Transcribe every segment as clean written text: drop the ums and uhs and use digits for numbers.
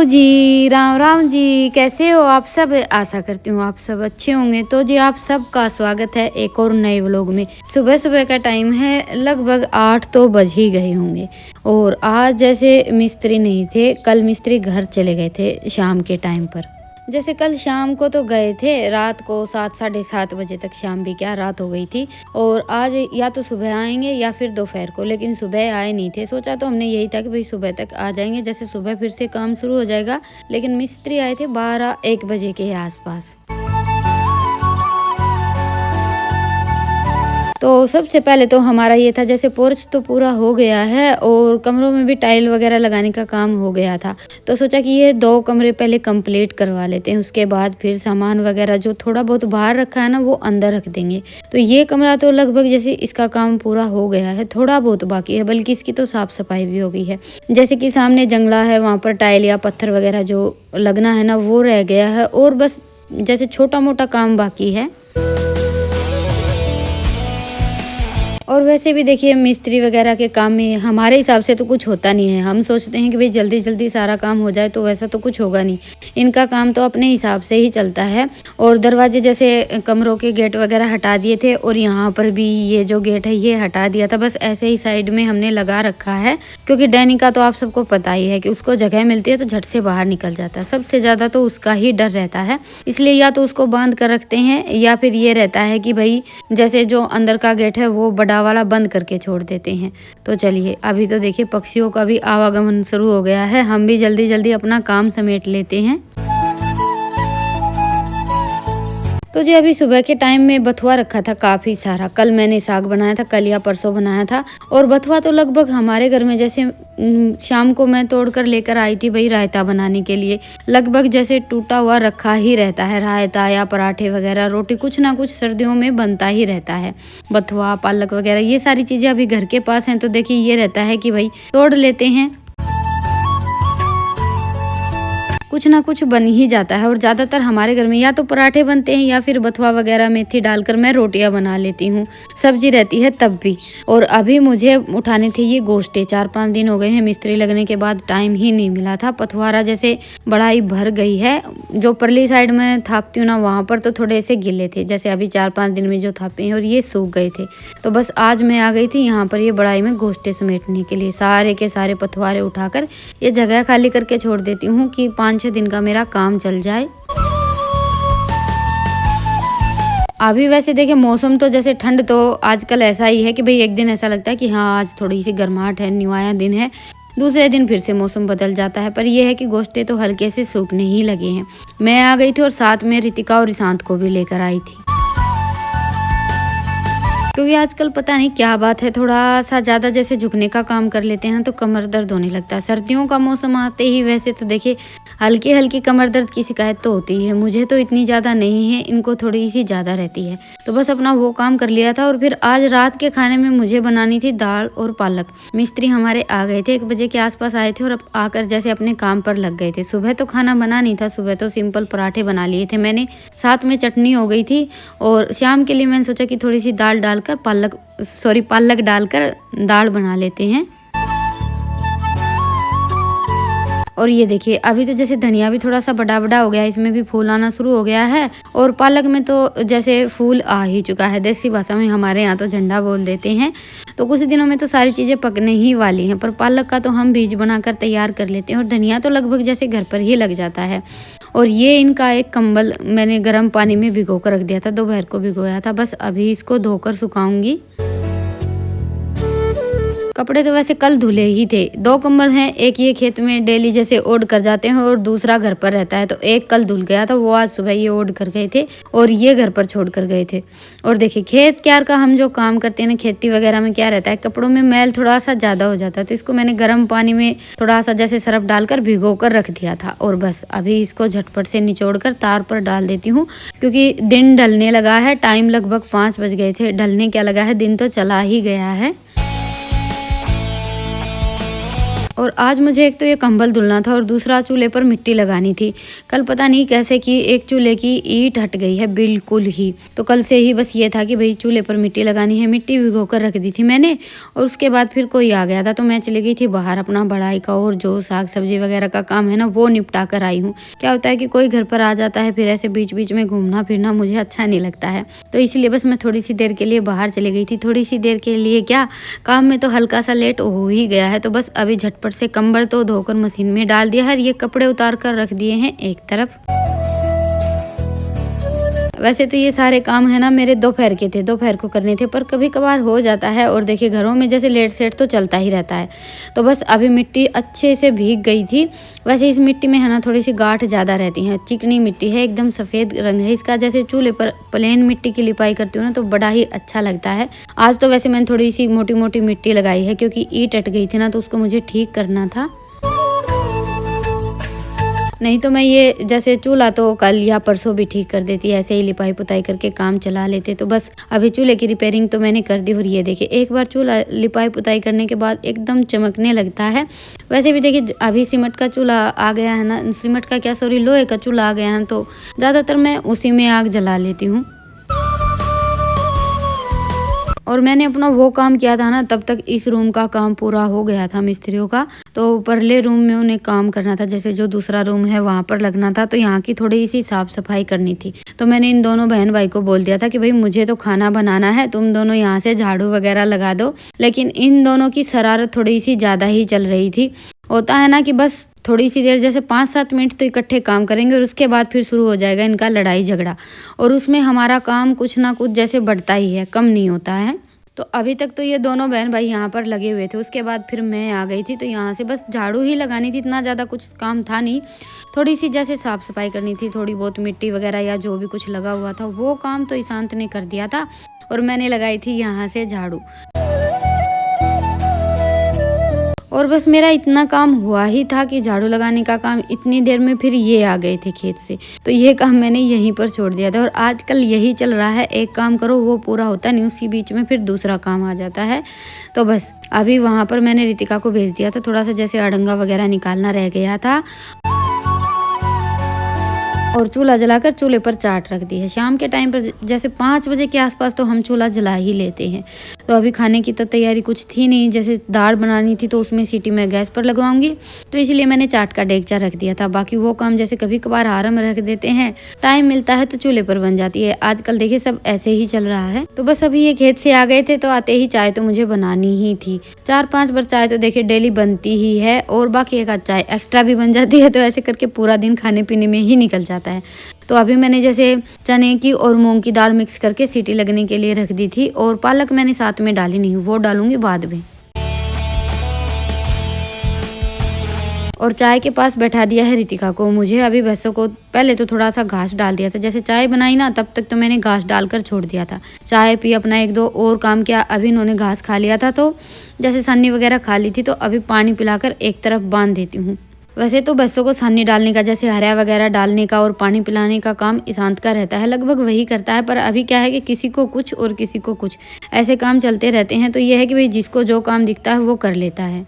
जी, राम राम जी, कैसे हो आप सब? आशा करती हूँ आप सब अच्छे होंगे। तो जी आप सबका स्वागत है एक और नए व्लॉग में। सुबह सुबह का टाइम है, लगभग 8 तो बज ही गए होंगे। और आज जैसे मिस्त्री नहीं थे, कल मिस्त्री घर चले गए थे शाम के टाइम पर। जैसे कल शाम को तो गए थे, रात को 7 साढ़े 7 बजे तक, शाम भी क्या रात हो गई थी। और आज या तो सुबह आएंगे या फिर दोपहर को, लेकिन सुबह आए नहीं थे। सोचा तो हमने यही था कि भाई सुबह तक आ जाएंगे, जैसे सुबह फिर से काम शुरू हो जाएगा। लेकिन मिस्त्री आए थे 12-1 बजे के आसपास। तो सबसे पहले तो हमारा ये था, जैसे पोर्च तो पूरा हो गया है और कमरों में भी टाइल वगैरह लगाने का काम हो गया था। तो सोचा कि ये 2 कमरे पहले कंप्लीट करवा लेते हैं, उसके बाद फिर सामान वगैरह जो थोड़ा बहुत बाहर रखा है ना वो अंदर रख देंगे। तो ये कमरा तो लगभग जैसे इसका काम पूरा हो गया है, थोड़ा बहुत बाकी है, बल्कि इसकी तो साफ सफाई भी हो गई है। जैसे कि सामने जंगला है, वहाँ पर टाइल या पत्थर वगैरह जो लगना है ना वो रह गया है, और बस जैसे छोटा मोटा काम बाकी है। और वैसे भी देखिए मिस्त्री वगैरह के काम में हमारे हिसाब से तो कुछ होता नहीं है। हम सोचते हैं कि भाई जल्दी जल्दी सारा काम हो जाए, तो वैसा तो कुछ होगा नहीं। इनका काम तो अपने हिसाब से ही चलता है। और दरवाजे जैसे कमरों के गेट वगैरह हटा दिए थे, और यहाँ पर भी ये जो गेट है ये हटा दिया था। बस ऐसे ही साइड में हमने लगा रखा है, क्योंकि डैनी का तो आप सबको पता ही है कि उसको जगह मिलती है तो झट से बाहर निकल जाता है। सबसे ज़्यादा तो उसका ही डर रहता है, इसलिए या तो उसको बांध कर रखते हैं, या फिर ये रहता है कि भाई जैसे जो अंदर का गेट है वो बड़ा वाला बंद करके छोड़ देते हैं। तो चलिए, अभी तो देखिए पक्षियों का भी आवागमन शुरू हो गया है। हम भी जल्दी जल्दी अपना काम समेट लेते हैं। तो जी अभी सुबह के टाइम में बथुआ रखा था काफ़ी सारा। कल मैंने साग बनाया था, कल या परसों बनाया था। और बथुआ तो लगभग हमारे घर में जैसे शाम को मैं तोड़ कर लेकर आई थी भाई रायता बनाने के लिए। लगभग जैसे टूटा हुआ रखा ही रहता है, रायता या पराठे वगैरह, रोटी, कुछ ना कुछ सर्दियों में बनता ही रहता है। बथुआ, पालक वगैरह ये सारी चीज़ें अभी घर के पास हैं, तो देखिए ये रहता है कि भाई तोड़ लेते हैं, कुछ ना कुछ बन ही जाता है। और ज़्यादातर हमारे घर में या तो पराठे बनते हैं या फिर बथुआ वगैरह मेथी डालकर मैं रोटियां बना लेती हूँ, सब्जी रहती है तब भी। और अभी मुझे उठाने थे ये गोश्ते, 4-5 दिन हो गए हैं मिस्त्री लगने के बाद, टाइम ही नहीं मिला था। पथवारा जैसे बढ़ाई भर गई है, जो परली साइड में थापती हूँ ना वहाँ पर तो थोड़े से गिले थे, जैसे अभी 4-5 दिन में जो थापे हैं, और ये सूख गए थे। तो बस आज मैं आ गई थी यहाँ पर ये बढ़ाई में गोश्ते समेटने के लिए। सारे के सारे पथवारे उठाकर ये जगह खाली करके छोड़ देती हूँ कि 5-6 दिन का मेरा काम चल जाए। अभी वैसे देखिए मौसम तो जैसे ठंड तो आजकल ऐसा ही है कि भाई एक दिन ऐसा लगता है कि हाँ आज थोड़ी सी गर्माहट है, निवाया दिन है, दूसरे दिन फिर से मौसम बदल जाता है। पर यह है कि गोश्ते तो हल्के से सूखने ही लगे हैं। मैं आ गई थी और साथ में रितिका और ईशांत को भी लेकर आई थी, क्योंकि आजकल पता नहीं क्या बात है, थोड़ा सा ज़्यादा जैसे झुकने का काम कर लेते हैं ना तो कमर दर्द होने लगता है। सर्दियों का मौसम आते ही वैसे तो देखिए हल्की हल्की कमर दर्द की शिकायत तो होती ही है, मुझे तो इतनी ज़्यादा नहीं है, इनको थोड़ी सी ज़्यादा रहती है। तो बस अपना वो काम कर लिया था। और फिर आज रात के खाने में मुझे बनानी थी दाल और पालक। मिस्त्री हमारे आ गए थे, 1 बजे के आसपास आए थे, और आकर जैसे अपने काम पर लग गए थे। सुबह तो खाना बना नहीं था, सुबह तो सिंपल पराठे बना लिए थे मैंने, साथ में चटनी हो गई थी। और शाम के लिए मैंने सोचा कि थोड़ी सी दाल डालकर पालक डालकर दाल बना लेते हैं। और ये देखिए अभी तो जैसे धनिया भी थोड़ा सा बड़ा बड़ा हो गया है, इसमें भी फूल आना शुरू हो गया है। और पालक में तो जैसे फूल आ ही चुका है, देसी भाषा में हमारे यहाँ तो झंडा बोल देते हैं। तो कुछ दिनों में तो सारी चीज़ें पकने ही वाली हैं। पर पालक का तो हम बीज बनाकर तैयार कर लेते हैं, और धनिया तो लगभग जैसे घर पर ही लग जाता है। और ये इनका एक कंबल मैंने गर्म पानी में भिगो कर रख दिया था, दोपहर को भिगोया था, बस अभी इसको धोकर सुखाऊंगी। कपड़े तो वैसे कल धुले ही थे। 2 कंबल हैं, एक ये खेत में डेली जैसे ओढ़ कर जाते हैं और दूसरा घर पर रहता है। तो एक कल धुल गया था, वो आज सुबह ये ओढ़ कर गए थे और ये घर पर छोड़ कर गए थे। और देखिए खेत क्यार का हम जो काम करते हैं ना, खेती वगैरह में क्या रहता है, कपड़ों में मैल थोड़ा सा ज़्यादा हो जाता है। तो इसको मैंने गर्म पानी में थोड़ा सा जैसे सरफ डालकर भिगो कर रख दिया था। और बस अभी इसको झटपट से निचोड़ कर तार पर डाल देती हूँ, क्योंकि दिन ढलने लगा है। टाइम लगभग 5 बज गए थे, ढलने क्या लगा है, दिन तो चला ही गया है। और आज मुझे एक तो ये कंबल धुलना था और दूसरा चूल्हे पर मिट्टी लगानी थी। कल पता नहीं कैसे कि एक चूल्हे की ईंट हट गई है बिल्कुल ही। तो कल से ही बस ये था कि भाई चूल्हे पर मिट्टी लगानी है। मिट्टी भिगो कर रख दी थी मैंने और उसके बाद फिर कोई आ गया था तो मैं चली गई थी बाहर अपना बढ़ाई का और जो साग सब्जी वगैरह का काम है ना वो निपटा कर आई हूँ। क्या होता है कि कोई घर पर आ जाता है फिर ऐसे बीच बीच में घूमना फिरना मुझे अच्छा नहीं लगता है। तो इसलिए बस मैं थोड़ी सी देर के लिए बाहर चली गई थी। थोड़ी सी देर के लिए क्या, काम में तो हल्का सा लेट हो ही गया है। तो बस अभी झटपट से कंबल तो धोकर मशीन में डाल दिया है, ये कपड़े उतार कर रख दिए हैं एक तरफ। वैसे तो ये सारे काम है ना मेरे दोपहर के थे, दोपहर को करने थे, पर कभी कभार हो जाता है और देखिए घरों में जैसे लेट सेट तो चलता ही रहता है। तो बस अभी मिट्टी अच्छे से भीग गई थी। वैसे इस मिट्टी में है ना थोड़ी सी गांठ ज़्यादा रहती है, चिकनी मिट्टी है, एकदम सफ़ेद रंग है इसका। जैसे चूल्हे पर प्लेन मिट्टी की लिपाई करती हूँ ना तो बड़ा ही अच्छा लगता है। आज तो वैसे मैंने थोड़ी सी मोटी मोटी मिट्टी लगाई है क्योंकि ईंट अट गई थी ना तो उसको मुझे ठीक करना था। नहीं तो मैं ये जैसे चूल्हा तो कल या परसों भी ठीक कर देती, ऐसे ही लिपाई पुताई करके काम चला लेते। तो बस अभी चूल्हे की रिपेयरिंग तो मैंने कर दी और ये देखिए एक बार चूल्हा लिपाई पुताई करने के बाद एकदम चमकने लगता है। वैसे भी देखिए अभी सीमेंट का चूल्हा आ गया है ना, सीमेंट का क्या सॉरी लोहे का चूल्हा आ गया है तो ज़्यादातर मैं उसी में आग जला लेती हूँ। और मैंने अपना वो काम किया था ना तब तक इस रूम का काम पूरा हो गया था मिस्त्रियों का। तो परले रूम में उन्हें काम करना था, जैसे जो दूसरा रूम है वहाँ पर लगना था, तो यहाँ की थोड़ी सी साफ सफाई करनी थी। तो मैंने इन दोनों बहन भाई को बोल दिया था कि भाई मुझे तो खाना बनाना है, तुम दोनों यहाँ से झाड़ू वगैरह लगा दो। लेकिन इन दोनों की शरारत थोड़ी सी ज़्यादा ही चल रही थी। होता है ना कि बस थोड़ी सी देर जैसे 5-7 मिनट तो इकट्ठे काम करेंगे और उसके बाद फिर शुरू हो जाएगा इनका लड़ाई झगड़ा, और उसमें हमारा काम कुछ ना कुछ जैसे बढ़ता ही है, कम नहीं होता है। तो अभी तक तो ये दोनों बहन भाई यहाँ पर लगे हुए थे, उसके बाद फिर मैं आ गई थी। तो यहाँ से बस झाड़ू ही लगानी थी, इतना ज़्यादा कुछ काम था नहीं। थोड़ी सी जैसे साफ़ सफाई करनी थी, थोड़ी बहुत मिट्टी वगैरह या जो भी कुछ लगा हुआ था वो काम तो ईशांत ने कर दिया था और मैंने लगाई थी यहाँ से झाड़ू। और बस मेरा इतना काम हुआ ही था कि झाड़ू लगाने का काम, इतनी देर में फिर ये आ गए थे खेत से, तो ये काम मैंने यहीं पर छोड़ दिया था। और आजकल यही चल रहा है, एक काम करो वो पूरा होता नहीं, उसी बीच में फिर दूसरा काम आ जाता है। तो बस अभी वहाँ पर मैंने रितिका को भेज दिया था, थोड़ा सा जैसे अड़ंगा वगैरह निकालना रह गया था और चूल्हा जलाकर चूल्हे पर चाट रख दी है। शाम के टाइम पर जैसे 5 बजे के आसपास तो हम चूल्हा जला ही लेते हैं। तो अभी खाने की तो तैयारी कुछ थी नहीं, जैसे दाल बनानी थी तो उसमें सीटी मैं गैस पर लगवाऊंगी, तो इसलिए मैंने चाट का डेगचा रख दिया था। बाकी वो काम जैसे कभी कभार हारा में रख देते हैं, टाइम मिलता है तो चूल्हे पर बन जाती है। आजकल देखिए सब ऐसे ही चल रहा है। तो बस अभी ये खेत से आ गए थे तो आते ही चाय तो मुझे बनानी ही थी। 4-5 बार चाय तो देखिए डेली बनती ही है और बाकी एक आध चाय एक्स्ट्रा भी बन जाती है। तो ऐसे करके पूरा दिन खाने पीने में ही निकल जाता है। तो अभी मैंने जैसे चने की और मूंग की दाल मिक्स करके सीटी लगने के लिए रख दी थी, और पालक मैंने साथ में डाली नहीं, वो डालूंगी बाद में। और चाय के पास बैठा दिया है रितिका को। मुझे अभी भैंसों को पहले तो थोड़ा सा घास डाल दिया था, जैसे चाय बनाई ना तब तक तो मैंने घास डालकर छोड़ दिया था। चाय पी, अपना 1-2 और काम किया, अभी इन्होंने घास खा लिया था तो जैसे सन्नी वगैरह खा ली थी, तो अभी पानी पिलाकर एक तरफ बांध देती हूँ। वैसे तो भैंसों को सानी डालने का, जैसे हरा वगैरह डालने का और पानी पिलाने का काम ईशांत का रहता है, लगभग वही करता है। पर अभी क्या है कि किसी को कुछ और किसी को कुछ, ऐसे काम चलते रहते हैं। तो ये है कि भाई जिसको जो काम दिखता है वो कर लेता है।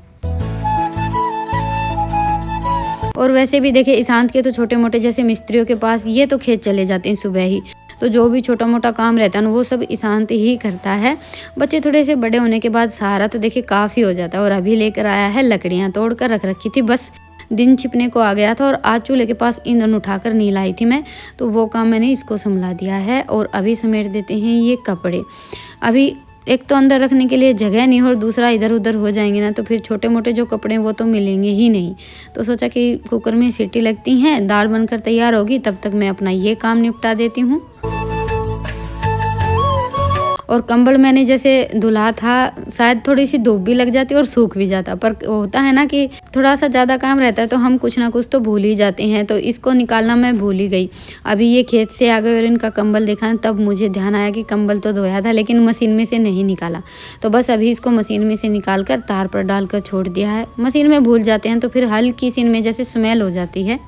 और वैसे भी देखिए ईशांत के तो छोटे मोटे जैसे मिस्त्रियों के पास ये तो खेत चले जाते हैं सुबह ही, तो जो भी छोटा मोटा काम रहता है ना वो सब ईशांत ही करता है। बच्चे थोड़े से बड़े होने के बाद सहारा तो देखिए काफ़ी हो जाता है। और अभी लेकर आया है लकड़ियाँ, तोड़ कर रख रखी थी, बस दिन छिपने को आ गया था। और आज चूल्हे के पास ईंधन उठाकर नहीं लाई थी मैं, तो वो काम मैंने इसको संभला दिया है। और अभी समेट देते हैं ये कपड़े। अभी एक तो अंदर रखने के लिए जगह नहीं और दूसरा इधर उधर हो जाएंगे ना तो फिर छोटे मोटे जो कपड़े हैं वो तो मिलेंगे ही नहीं। तो सोचा कि कुकर में सीटी लगती हैं, दाल बनकर तैयार होगी, तब तक मैं अपना ये काम निपटा देती हूँ। और कंबल मैंने जैसे धुला था, शायद थोड़ी सी धूप भी लग जाती और सूख भी जाता, पर होता है ना कि थोड़ा सा ज़्यादा काम रहता है तो हम कुछ ना कुछ तो भूल ही जाते हैं। तो इसको निकालना मैं भूल ही गई। अभी ये खेत से आ गए और इनका कंबल देखा, तब मुझे ध्यान आया कि कंबल तो धोया था लेकिन मशीन में से नहीं निकाला। तो बस अभी इसको मशीन में से निकाल कर तार पर डाल कर छोड़ दिया है। मशीन में भूल जाते हैं तो फिर हल्की सी इनमें जैसे स्मेल हो जाती है।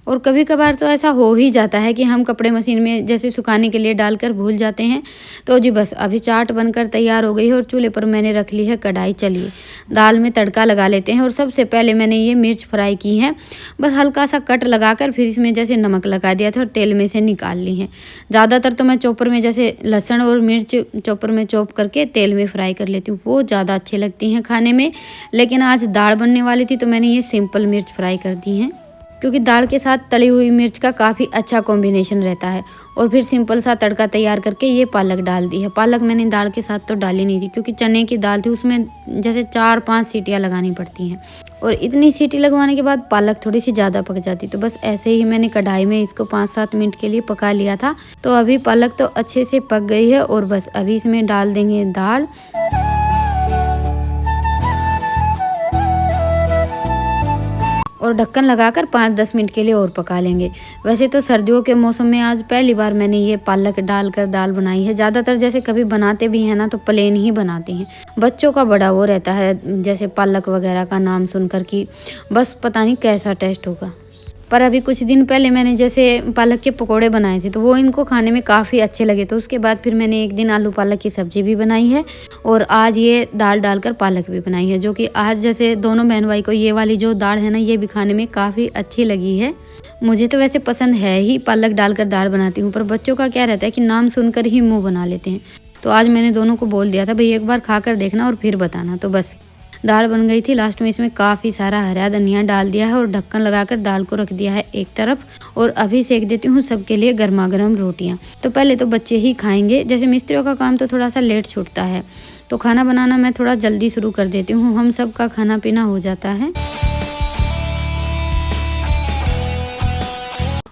और कभी कभार तो ऐसा हो ही जाता है कि हम कपड़े मशीन में जैसे सुखाने के लिए डालकर भूल जाते हैं। तो जी बस अभी चाट बनकर तैयार हो गई है और चूल्हे पर मैंने रख ली है कढ़ाई। चलिए दाल में तड़का लगा लेते हैं। और सबसे पहले मैंने ये मिर्च फ्राई की है, बस हल्का सा कट लगाकर फिर इसमें जैसे नमक लगा दिया था और तेल में से निकाल ली है। ज़्यादातर तो मैं चॉपर में जैसे लहसुन और मिर्च चॉपर में चॉप करके तेल में फ्राई कर लेती हूँ, वो ज़्यादा अच्छी लगती हैं खाने में। लेकिन आज दाल बनने वाली थी तो मैंने ये सिंपल मिर्च फ्राई कर दी हैं, क्योंकि दाल के साथ तली हुई मिर्च का काफ़ी अच्छा कॉम्बिनेशन रहता है। और फिर सिंपल सा तड़का तैयार करके ये पालक डाल दी है। पालक मैंने दाल के साथ तो डाली नहीं थी, क्योंकि चने की दाल थी, उसमें जैसे 4-5 सीटियाँ लगानी पड़ती हैं और इतनी सीटी लगवाने के बाद पालक थोड़ी सी ज़्यादा पक जाती। तो बस ऐसे ही मैंने कढ़ाई में इसको 5-7 मिनट के लिए पका लिया था। तो अभी पालक तो अच्छे से पक गई है और बस अभी इसमें डाल देंगे दाल और ढक्कन लगाकर 5-10 मिनट के लिए और पका लेंगे। वैसे तो सर्दियों के मौसम में आज पहली बार मैंने ये पालक डालकर दाल बनाई है। ज़्यादातर जैसे कभी बनाते भी हैं ना तो प्लेन ही बनाते हैं। बच्चों का बड़ा वो रहता है जैसे पालक वगैरह का नाम सुनकर कि बस पता नहीं कैसा टेस्ट होगा। पर अभी कुछ दिन पहले मैंने जैसे पालक के पकोड़े बनाए थे तो वो इनको खाने में काफ़ी अच्छे लगे। तो उसके बाद फिर मैंने एक दिन आलू पालक की सब्ज़ी भी बनाई है और आज ये दाल डालकर पालक भी बनाई है, जो कि आज जैसे दोनों बहन भाई को ये वाली जो दाल है ना ये भी खाने में काफ़ी अच्छी लगी है। मुझे तो वैसे पसंद है ही, पालक डालकर दाल बनाती हूँ, पर बच्चों का क्या रहता है कि नाम सुनकर ही मुँह बना लेते हैं। तो आज मैंने दोनों को बोल दिया था भाई एक बार खा कर देखना और फिर बताना। तो बस दाल बन गई थी। लास्ट में इसमें काफ़ी सारा हरा धनिया डाल दिया है और ढक्कन लगाकर दाल को रख दिया है एक तरफ। और अभी सेक देती हूँ सबके लिए गर्मा गर्म रोटियाँ। तो पहले तो बच्चे ही खाएंगे, जैसे मिस्त्रियों का काम तो थोड़ा सा लेट छूटता है, तो खाना बनाना मैं थोड़ा जल्दी शुरू कर देती हूँ, हम सब का खाना पीना हो जाता है।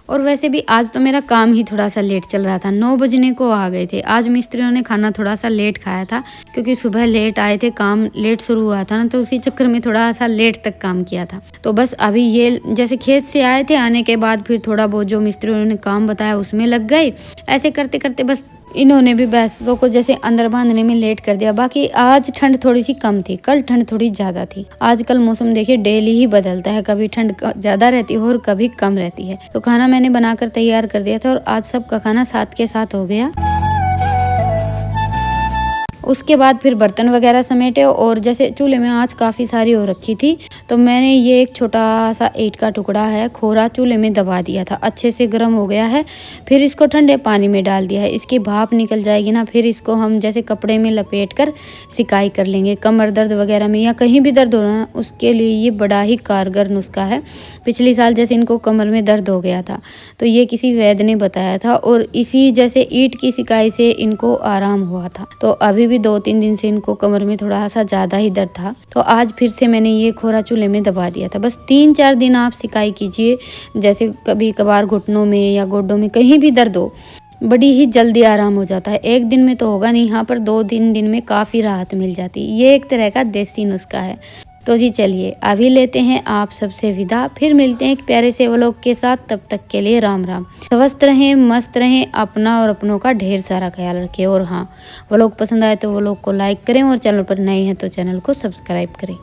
और वैसे भी आज तो मेरा काम ही थोड़ा सा लेट चल रहा था, 9 बजने को आ गए थे। आज मिस्त्रियों ने खाना थोड़ा सा लेट खाया था, क्योंकि सुबह लेट आए थे, काम लेट शुरू हुआ था ना, तो उसी चक्कर में थोड़ा सा लेट तक काम किया था। तो बस अभी ये जैसे खेत से आए थे, आने के बाद फिर थोड़ा बहुत जो मिस्त्रियों ने काम बताया उसमें लग गए। ऐसे करते करते बस इन्होंने भी भैंसों को जैसे अंदर बांधने में लेट कर दिया। बाकी आज ठंड थोड़ी सी कम थी, कल ठंड थोड़ी ज़्यादा थी। आजकल मौसम देखिए डेली ही बदलता है, कभी ठंड ज़्यादा रहती है और कभी कम रहती है। तो खाना मैंने बनाकर तैयार कर दिया था और आज सबका खाना साथ के साथ हो गया। उसके बाद फिर बर्तन वगैरह समेटे और जैसे चूल्हे में आँच काफ़ी सारी हो रखी थी, तो मैंने ये एक छोटा सा ईंट का टुकड़ा है खोरा चूल्हे में दबा दिया था। अच्छे से गर्म हो गया है, फिर इसको ठंडे पानी में डाल दिया है। इसकी भाप निकल जाएगी ना, फिर इसको हम जैसे कपड़े में लपेट कर सिकाई कर लेंगे। कमर दर्द वगैरह में या कहीं भी दर्द हो रहा है उसके लिए ये बड़ा ही कारगर नुस्खा है। पिछले साल जैसे इनको कमर में दर्द हो गया था तो ये किसी वैद्य ने बताया था और इसी जैसे ईंट की सिकाई से इनको आराम हुआ था। तो अभी 2-3 दिन से इनको कमर में थोड़ा सा ज़्यादा ही दर्द था, तो आज फिर से मैंने ये खोरा चूल्हे में दबा दिया था। बस 3-4 दिन आप सिकाई कीजिए, जैसे कभी कभार घुटनों में या गोड्डों में कहीं भी दर्द हो, बड़ी ही जल्दी आराम हो जाता है। एक दिन में तो होगा नहीं, यहाँ पर 2-3 दिन में काफ़ी राहत मिल जाती है। ये एक तरह का देसी नुस्खा है। तो जी चलिए अभी लेते हैं आप सबसे विदा, फिर मिलते हैं एक प्यारे से व्लॉग के साथ। तब तक के लिए राम राम। स्वस्थ रहें, मस्त रहें, अपना और अपनों का ढेर सारा ख्याल रखें। और हाँ, व्लॉग पसंद आए तो व्लॉग को लाइक करें और चैनल पर नए हैं तो चैनल को सब्सक्राइब करें।